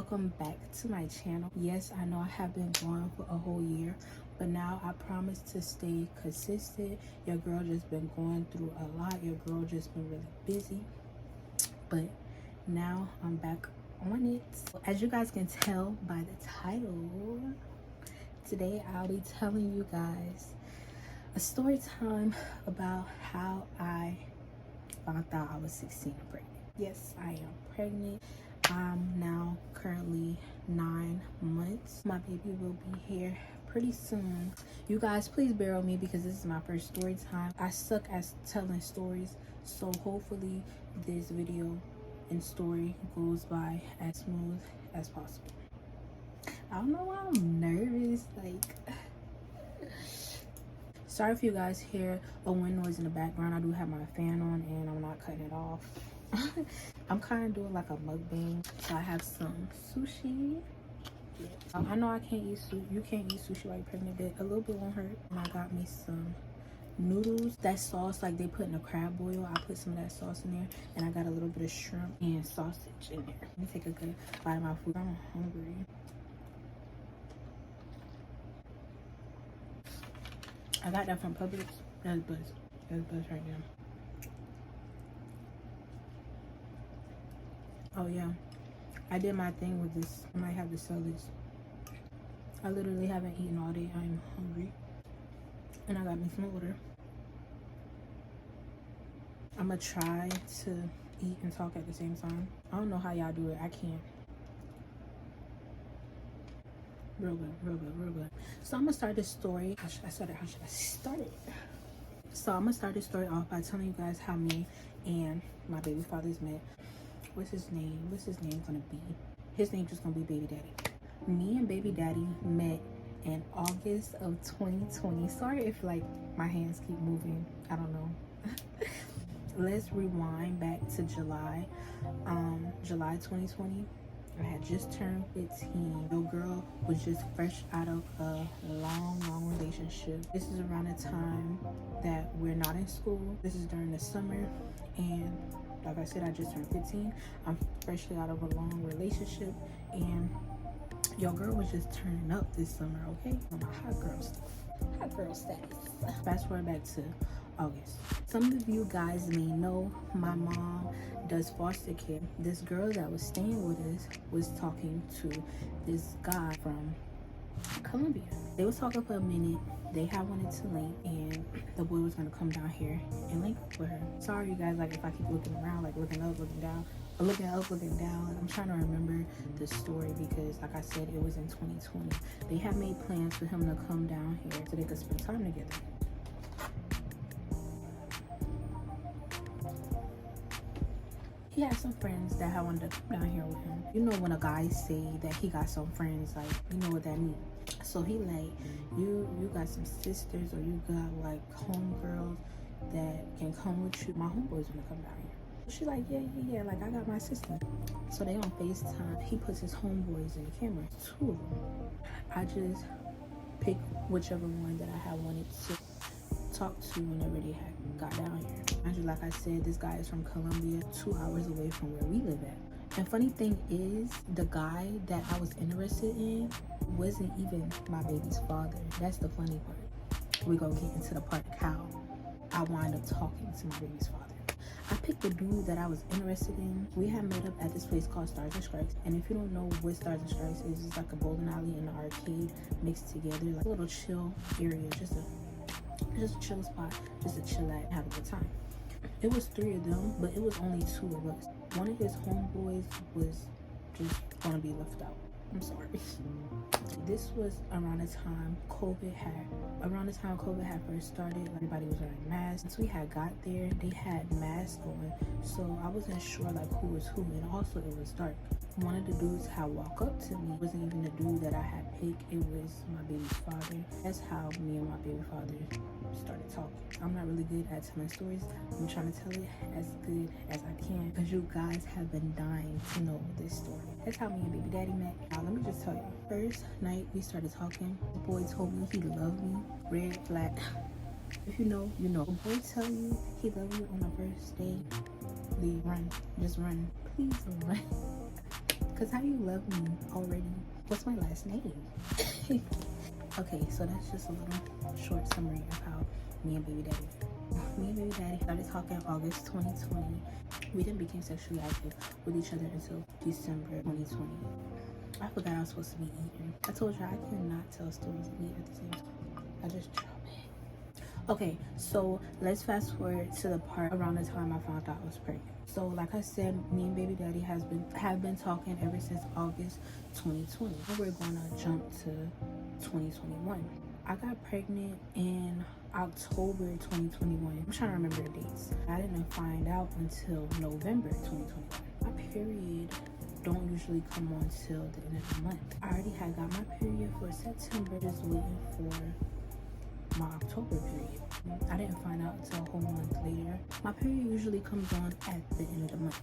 welcome back to my channel. Yes, I know I have been gone for a whole year, but now I promise to stay consistent. Your girl just been going through a lot. Your girl just been really busy, but now I'm back on it. As you guys can tell by the title, today I'll be telling you guys a story time about how I found out I was 16 and pregnant. Yes, I am pregnant. I'm now currently 9 months. My baby will be here pretty soon. You guys, please bear with me because this is my first story time. I suck at telling stories, so hopefully this video and story goes by as smooth as possible. I don't know why I'm nervous. Sorry if you guys hear a wind noise in the background. I do have my fan on and I'm not cutting it off. I'm kind of doing like a mukbang. So I have some sushi. I know I can't eat sushi. You can't eat sushi while you're pregnant, but a little bit won't hurt. And I got me some noodles. That sauce like they put in a crab boil. I put some of that sauce in there. And I got a little bit of shrimp and sausage in there. Let me take a good bite of my food. I'm hungry. I got that from Publix. That's buzz. That's buzz right now. Oh yeah, I did my thing with this. I might have to sell this. I literally haven't eaten all day. I'm hungry. And I got me some water. I'm gonna try to eat and talk at the same time. I don't know how y'all do it. I can't. Real good, real good, real good. So I'm gonna start this story. How should I start it? So I'm gonna start this story off by telling you guys how me and my baby fathers met. What's his name? What's his name gonna be? His name just gonna be Baby Daddy. Me and Baby Daddy met in August of 2020. Sorry if like my hands keep moving. I don't know. Let's rewind back to July 2020. I had just turned 15. Your girl was just fresh out of a long relationship. This is around the time that we're not in school. This is during the summer, and like I said, I just turned 15. I'm freshly out of a long relationship, and your girl was just turning up this summer, okay? On my hot girl status. Fast forward back to August. Some of you guys may know my mom does foster care. This girl that was staying with us was talking to this guy from Colombia. They was talking for a minute. They had wanted to link, and the boy was gonna come down here and link with her. Sorry you guys, like if I keep looking around, like looking up, looking down, looking up, looking down. I'm trying to remember the story because like I said, it was in 2020. They had made plans for him to come down here so they could spend time together. He had some friends that had wanted to come down here with him. You know when a guy say that he got some friends, like you know what that means. So he like, you got some sisters or you got like homegirls that can come with you. My homeboys wanna come down here. She's like, yeah, like I got my sister. So they on FaceTime. He puts his homeboys in the camera, 2 of them. I just picked whichever one that I had wanted to talk to whenever they had got down here. And like I said, this guy is from Colombia, 2 hours away from where we live at. And funny thing is, the guy that I was interested in wasn't even my baby's father. That's the funny part. We're gonna get into the part how I wind up talking to my baby's father. I picked the dude that I was interested in. We had met up at this place called Stars and Stripes. And if you don't know what Stars and Stripes is, it's like a bowling alley and an arcade mixed together, like a little chill area, just a chill spot, just to chill at, have a good time. It was 3 of them, but it was only 2 of us. One of his homeboys was just gonna be left out. I'm sorry. This was around the time COVID had first started. Everybody was wearing masks. Once we had got there, they had masks on, so I wasn't sure like who was who, and also it was dark. One of the dudes had walked up to me. It wasn't even the dude that I had picked. It was my baby's father. That's how me and my baby father started talking. I'm not really good at telling stories. I'm trying to tell it as good as I can because you guys have been dying to know this story. That's how me and baby daddy met. Now let me just tell you. First night we started talking, the boy told me he loved me. Red flag. If you know, you know. The boy tell you he loves you on the first date, leave, run. Just run. Please don't run. Because how you love me already? What's my last name? Okay, so that's just a little short summary of how me and baby daddy. Me and baby daddy started talking August 2020. We didn't become sexually active with each other until December 2020. I forgot I was supposed to be eating. I told you I cannot tell stories and eat at the same time. I just drop it. Okay, so let's fast forward to the part around the time I found out I was pregnant. So like I said, me and baby daddy have been talking ever since August 2020. We're gonna jump to 2021. I got pregnant in October 2021. I'm trying to remember the dates. I didn't find out until November 2021. My period don't usually come on till the end of the month. I already had got my period for September, just waiting for my October period. I didn't find out until a whole month later. My period usually comes on at the end of the month.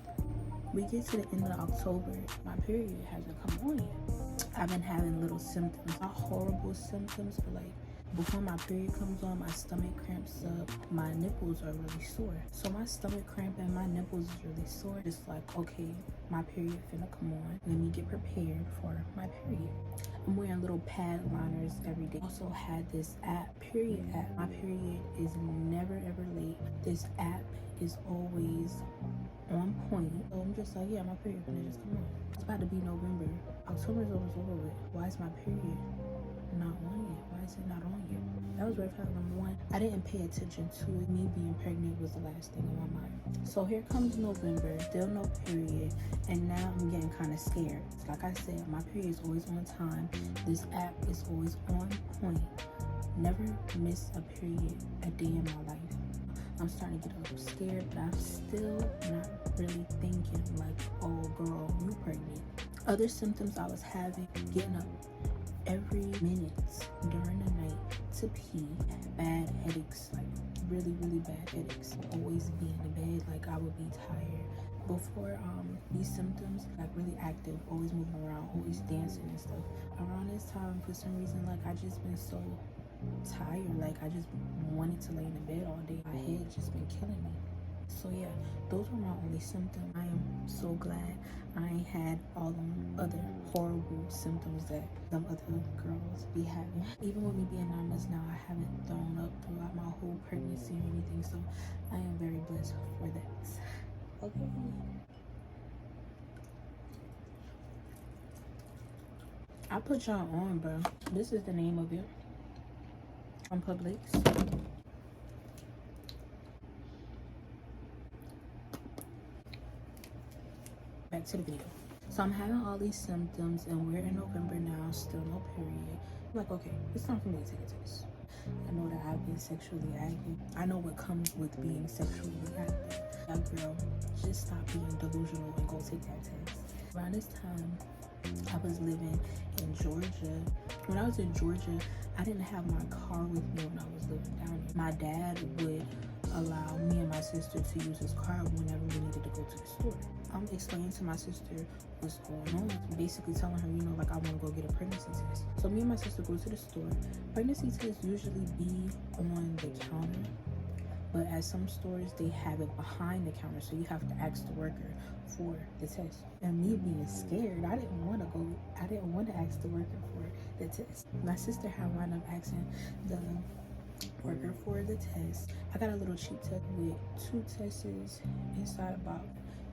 We get to the end of October, my period hasn't come on yet. I've been having little symptoms, not horrible symptoms, but like before my period comes on, my stomach cramps up, my nipples are really sore. So my stomach cramp and my nipples is really sore. It's like, okay, my period finna come on. Let me get prepared for my period. I'm wearing little pad liners every day. Also had this period app. My period is never ever late. This app is always on point. So I'm just like, yeah, my period finna just come on. It's about to be November. October is almost over with. Why is my period not on yet? Why is it not on yet? That was red flag number one. I didn't pay attention to it. Me being pregnant was the last thing on my mind. So here comes November, still no period, and now I'm getting kind of scared. Like I said, my period is always on time. This app is always on point. Never miss a period a day in my life. I'm starting to get a little scared, but I'm still not really thinking like, oh girl, you pregnant. Other symptoms I was having, getting up every minute during the night to pee, bad headaches, like really bad headaches. Always be in the bed, like I would be tired. Before these symptoms, like really active, always moving around, always dancing and stuff. Around this time, for some reason, like I just been so tired, like I just wanted to lay in the bed all day. My head just been killing me. So yeah, those were my only symptoms. I am so glad I ain't had all them other horrible symptoms that them other girls be having. Even with me being 9 months now, I haven't thrown up throughout my whole pregnancy or anything, so I am very blessed for that. Okay. I put y'all on, bro. This is the name of it. On Publix. Back to the video. So I'm having all these symptoms and we're in November now, still no period. I'm like, okay, it's time for me to take a test. I know that I've been sexually active. I know what comes with being sexually active. That girl, just stop being delusional and go take that test. Around this time, I was living in Georgia. When I was in Georgia, I didn't have my car with me when I was living down here. My dad would allow me and my sister to use his car whenever we needed to go to the store. I'm explaining to my sister what's going on. Basically telling her, you know, like I want to go get a pregnancy test. So me and my sister go to the store. Pregnancy tests usually be on the counter, but at some stores they have it behind the counter, so you have to ask the worker for the test. And me being scared, I didn't want to ask the worker for the test. My sister had wound up asking the worker for the test. I got a little cheap test with 2 tests inside a box.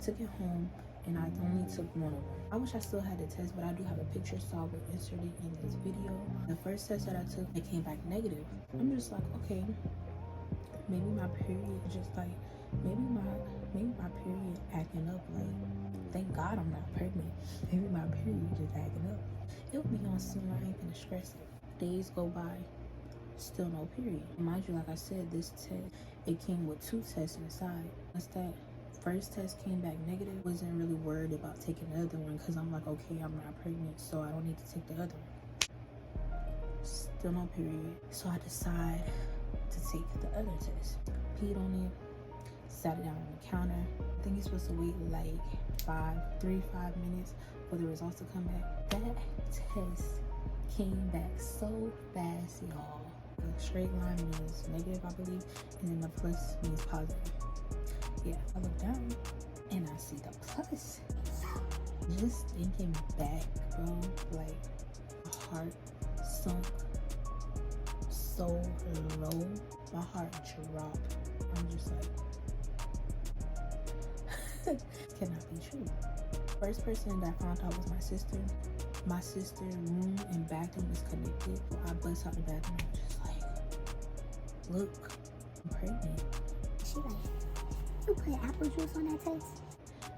Took it home and I only took one of them. I wish I still had the test, but I do have a picture, so I will insert it in this video. The first test that I took, it came back negative. I'm just like, okay, maybe my period just like, maybe my period acting up. Like, thank God I'm not pregnant. Maybe my period just acting up. It'll be on soon. I ain't gonna stress it. Days go by, still no period. Mind you, like I said, this test, it came with 2 tests inside. Once that first test came back negative, wasn't really worried about taking the other one because I'm like, okay, I'm not pregnant, so I don't need to take the other one. Still no period. So I decide to take the other test. Peed on it, sat it down on the counter. I think you're supposed to wait like 5 minutes for the results to come back. That test came back so fast, y'all. The straight line means negative, I believe, and then the plus means positive. Yeah, I look down and I see the plus. Just thinking back, bro, like my heart sunk so low. My heart dropped. I'm just like, cannot be true. First person that I found out was my sister. My sister's room and bathroom was connected. So I bust out the bathroom and was just like, look, I'm pregnant. She like, you put apple juice on that test?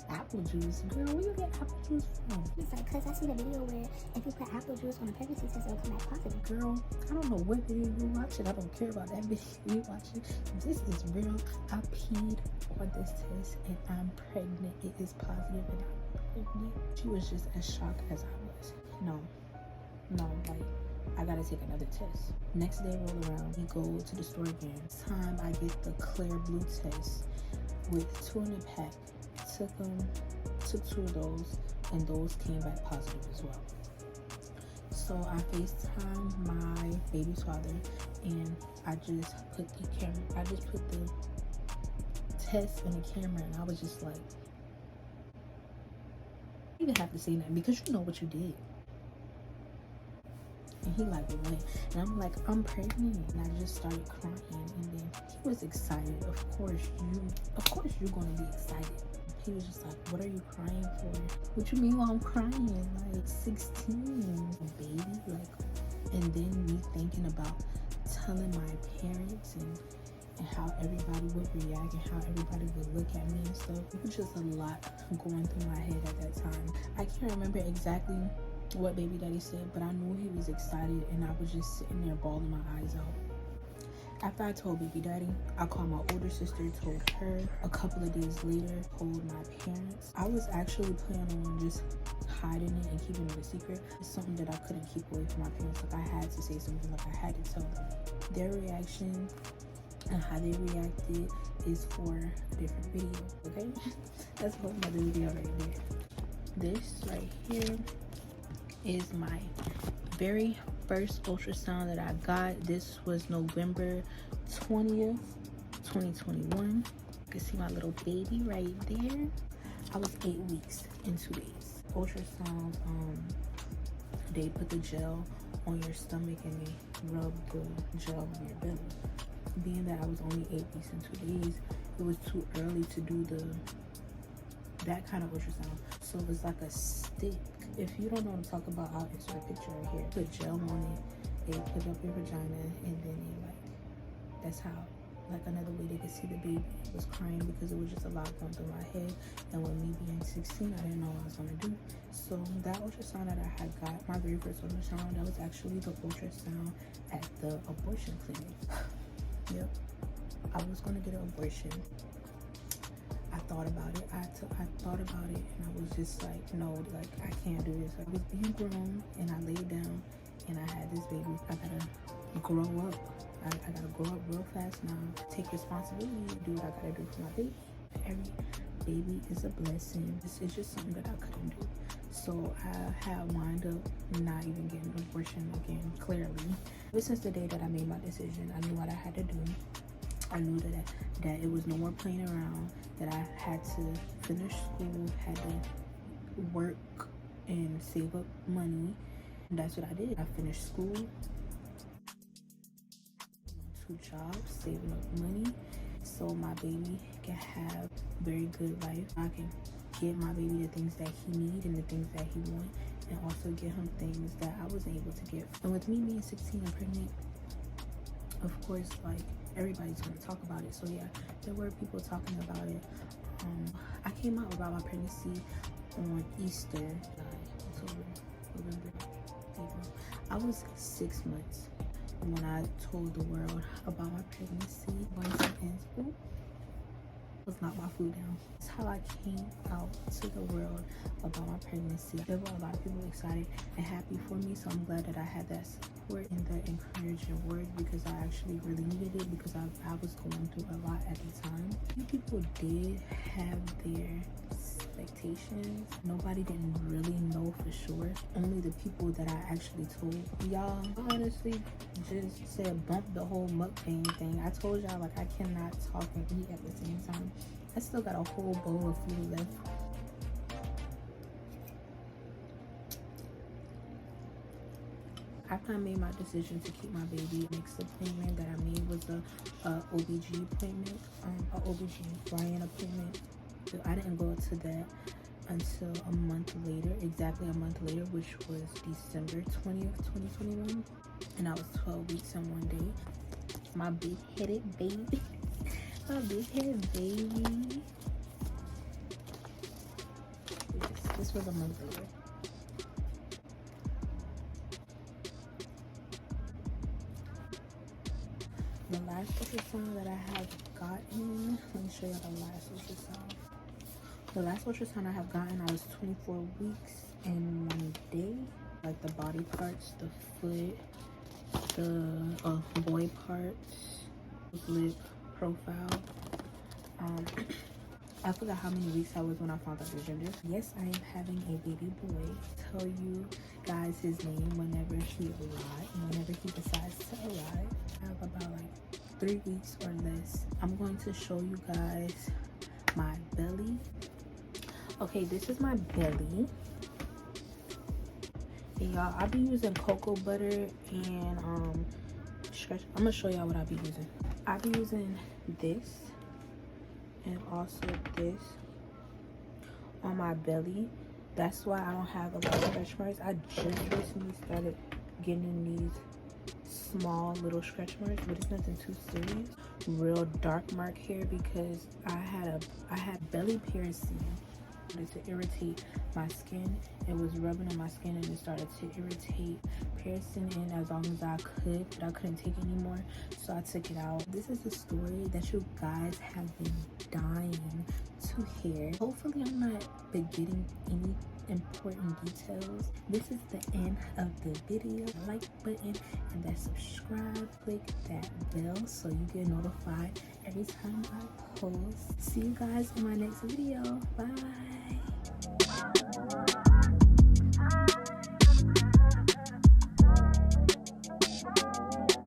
Apple juice? Girl, where you get apple juice from? It's like, cause I seen a video where if you put apple juice on a pregnancy test, it'll come back positive. Girl, I don't know what video you watching. I don't care about that video you watching. This is real. I peed on this test and I'm pregnant. It is positive and I'm pregnant. She was just as shocked as I was. No, like, I gotta take another test. Next day roll around, we go to the store again. This time I get the clear blue test with 2 in a pack. Took 2 of those, and those came back positive as well. So I FaceTime my baby's father, and I just put the test in the camera, and I was just like, you didn't have to say nothing because you know what you did. And he like, what? And I'm like, I'm pregnant. And I just started crying, and then he was excited. Of course you're gonna be excited. He was just like, what are you crying for? What you mean while I'm crying? Like 16, baby. Like, and then me thinking about telling my parents and how everybody would react and how everybody would look at me and stuff. It was just a lot going through my head at that time. I can't remember exactly what baby daddy said, but I knew he was excited, and I was just sitting there bawling my eyes out. After I told baby daddy, I called my older sister, told her. A couple of days later, told my parents. I was actually planning on just hiding it and keeping it a secret. It's something that I couldn't keep away from my parents. Like, I had to say something, like I had to tell them. Their reaction and how they reacted is for a different video, okay? That's a whole other video right there. This right here is my very first ultrasound that I got. This was November 20th, 2021. You can see my little baby right there. I was 8 weeks and 2 days. Ultrasound, they put the gel on your stomach and they rub the gel on your belly. Being that I was only 8 weeks and 2 days, it was too early to do that kind of ultrasound. So it was like a stick. If you don't know what I'm talking about, I'll insert a picture right here. Put gel on it, they put up your vagina, and then they that's how, like, another way they could see the baby. I was crying because it was just a lot going through my head, and with me being 16, I didn't know what I was gonna do. So that ultrasound that I had got, my very first ultrasound, that was actually the ultrasound at the abortion clinic. Yep, I was gonna get an abortion. I thought about it. I thought about it, and I was just like, no, like, I can't do this. I was being grown, and I laid down, and I had this baby. I gotta grow up. I gotta grow up real fast now. Take responsibility, do what I gotta do for my baby. Every baby is a blessing. This is just something that I couldn't do. So I had wind up not even getting an abortion again, clearly. Ever since the day that I made my decision, I knew what I had to do. I knew that it was no more playing around, that I had to finish school, had to work and save up money. And that's what I did. I finished school, 2 jobs, saving up money, so my baby can have a very good life. I can get my baby the things that he needs and the things that he wants, and also get him things that I wasn't able to get. And with me being 16 and pregnant, of course, like, everybody's going to talk about it. So yeah, there were people talking about it. I came out about my pregnancy on Easter, October, November, April. I was 6 months when I told the world about my pregnancy. Was not my food down. That's how I came out to the world about my pregnancy. There were a lot of people excited and happy for me, so I'm glad that I had that support and that encouraging word, because I actually really needed it, because I was going through a lot at the time. Few people did have their expectations. Nobody didn't really know for sure. Only the people that I actually told. Y'all, honestly, just said bump the whole mukbang thing. I told y'all, like, I cannot talk and eat at the same time. I still got a whole bowl of food left. after I made my decision to keep my baby, next appointment that I made was a OBG appointment, a OBGYN appointment. So I didn't go to that until a month later, exactly a month later, which was December 20th, 2021. And I was 12 weeks and 1 day. My big-headed baby. My big-headed baby. Yes, this was a month later. The last ultrasound that I have gotten, let me show you the last ultrasound. The last ultrasound I have gotten, I was 24 weeks and 1 day. Like the body parts, the foot, the boy parts, lip profile. I forgot how many weeks I was when I found out the gender. Yes, I am having a baby boy. Tell you guys his name whenever he arrives, whenever he decides to arrive. I have about like 3 weeks or less. I'm going to show you guys my belly. Okay, this is my belly. And y'all, I be using cocoa butter and stretch. I'm gonna show y'all what I be using. I be using this and also this on my belly. That's why I don't have a lot of stretch marks. I just recently started getting these small little stretch marks, but it's nothing too serious. Real dark mark here because I had belly piercing to irritate my skin. It was rubbing on my skin and it started to irritate, piercing in as long as I could, but I couldn't take anymore, so I took it out. This is the story that you guys have been dying to hear. Hopefully I'm not forgetting any important details. This is the end of the video. Like button and that subscribe, click that bell so you get notified every time I post. See you guys in my next video. Bye.